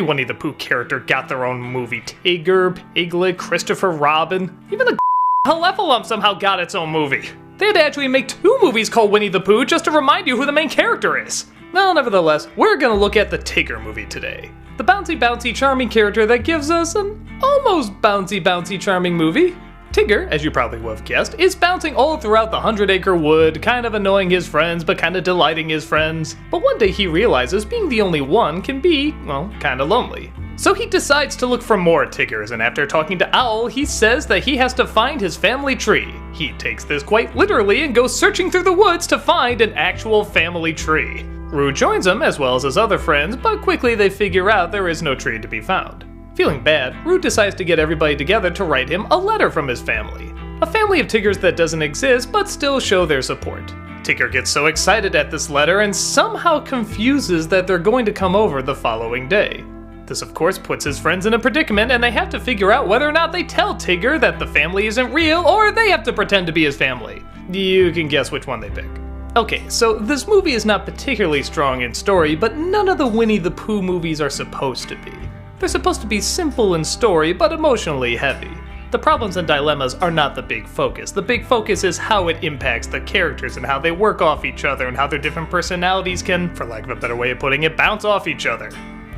Winnie the Pooh character got their own movie. Tigger, Piglet, Christopher Robin, even the Heffalump somehow got its own movie. They had to actually make 2 movies called Winnie the Pooh just to remind you who the main character is. Well, nevertheless, we're gonna look at the Tigger movie today. The bouncy charming character that gives us an almost bouncy charming movie. Tigger, as you probably would have guessed, is bouncing all throughout the 100-acre wood, kind of annoying his friends, but kind of delighting his friends. But one day he realizes being the only one can be, well, kind of lonely. So he decides to look for more Tiggers, and after talking to Owl, he says that he has to find his family tree. He takes this quite literally and goes searching through the woods to find an actual family tree. Roo joins him, as well as his other friends, but quickly they figure out there is no tree to be found. Feeling bad, Roo decides to get everybody together to write him a letter from his family. A family of Tiggers that doesn't exist, but still show their support. Tigger gets so excited at this letter and somehow confuses that they're going to come over the following day. This of course puts his friends in a predicament, and they have to figure out whether or not they tell Tigger that the family isn't real, or they have to pretend to be his family. You can guess which one they pick. Okay, so this movie is not particularly strong in story, but none of the Winnie the Pooh movies are supposed to be. They're supposed to be simple in story, but emotionally heavy. The problems and dilemmas are not the big focus. The big focus is how it impacts the characters and how they work off each other and how their different personalities can, for lack of a better way of putting it, bounce off each other.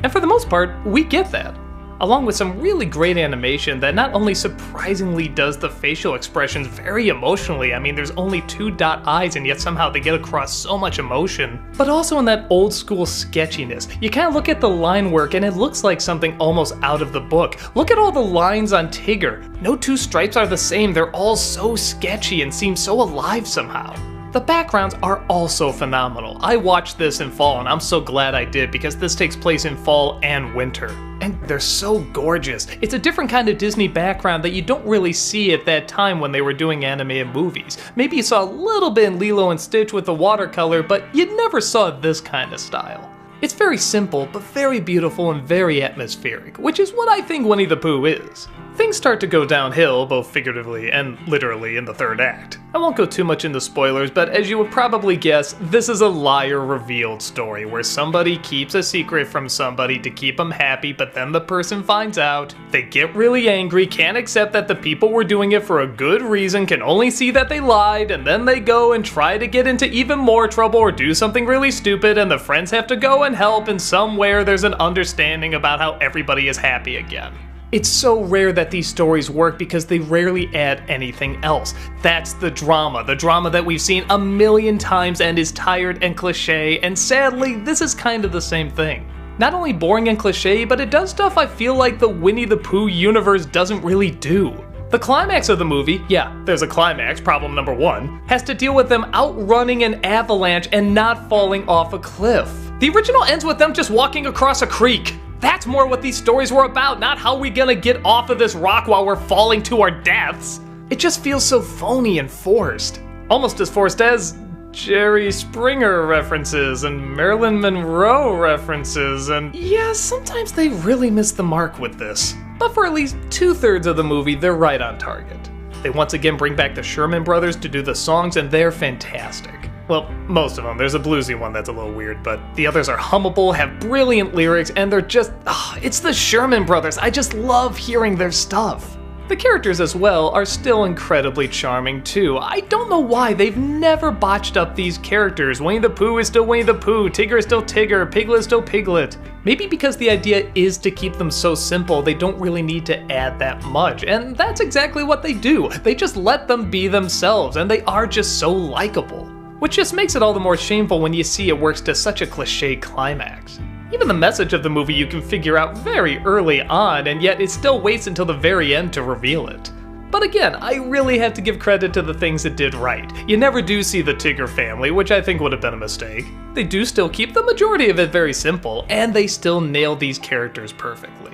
And for the most part, we get that. Along with some really great animation that not only surprisingly does the facial expressions very emotionally, I mean there's only 2 dot eyes and yet somehow they get across so much emotion, but also in that old school sketchiness. You kind of look at the line work and it looks like something almost out of the book. Look at all the lines on Tigger. No 2 stripes are the same, they're all so sketchy and seem so alive somehow. The backgrounds are also phenomenal. I watched this in fall and I'm so glad I did because this takes place in fall and winter. And they're so gorgeous. It's a different kind of Disney background that you don't really see at that time when they were doing animated movies. Maybe you saw a little bit in Lilo and Stitch with the watercolor, but you never saw this kind of style. It's very simple, but very beautiful and very atmospheric, which is what I think Winnie the Pooh is. Things start to go downhill, both figuratively and literally, in the 3rd act. I won't go too much into spoilers, but as you would probably guess, this is a liar-revealed story where somebody keeps a secret from somebody to keep them happy, but then the person finds out, they get really angry, can't accept that the people were doing it for a good reason, can only see that they lied, and then they go and try to get into even more trouble or do something really stupid, and the friends have to go and help, and somewhere there's an understanding about how everybody is happy again. It's so rare that these stories work because they rarely add anything else. That's the drama that we've seen a million times and is tired and cliche, and sadly, this is kind of the same thing. Not only boring and cliche, but it does stuff I feel like the Winnie the Pooh universe doesn't really do. The climax of the movie, yeah, there's a climax, problem number 1, has to deal with them outrunning an avalanche and not falling off a cliff. The original ends with them just walking across a creek. That's more what these stories were about, not how we gonna get off of this rock while we're falling to our deaths. It just feels so phony and forced. Almost as forced as Jerry Springer references and Marilyn Monroe references, and yeah, sometimes they really miss the mark with this. But for at least 2/3 of the movie, they're right on target. They once again bring back the Sherman Brothers to do the songs, and they're fantastic. Well, most of them. There's a bluesy one that's a little weird, but the others are hummable, have brilliant lyrics, and they're just, it's the Sherman Brothers. I just love hearing their stuff. The characters as well are still incredibly charming too. I don't know why they've never botched up these characters. Winnie the Pooh is still Winnie the Pooh, Tigger is still Tigger, Piglet is still Piglet. Maybe because the idea is to keep them so simple, they don't really need to add that much, and that's exactly what they do. They just let them be themselves, and they are just so likable. Which just makes it all the more shameful when you see it works to such a cliche climax. Even the message of the movie you can figure out very early on, and yet it still waits until the very end to reveal it. But again, I really have to give credit to the things it did right. You never do see the Tigger family, which I think would have been a mistake. They do still keep the majority of it very simple, and they still nail these characters perfectly.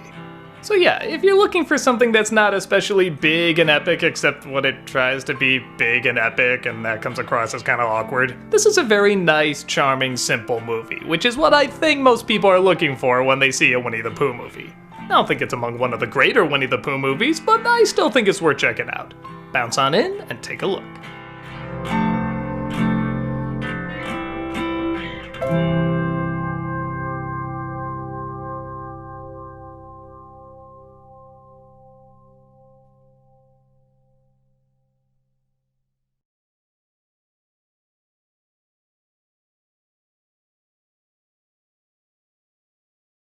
So yeah, if you're looking for something that's not especially big and epic, except when it tries to be big and epic, and that comes across as kind of awkward, this is a very nice, charming, simple movie, which is what I think most people are looking for when they see a Winnie the Pooh movie. I don't think it's among one of the greater Winnie the Pooh movies, but I still think it's worth checking out. Bounce on in and take a look.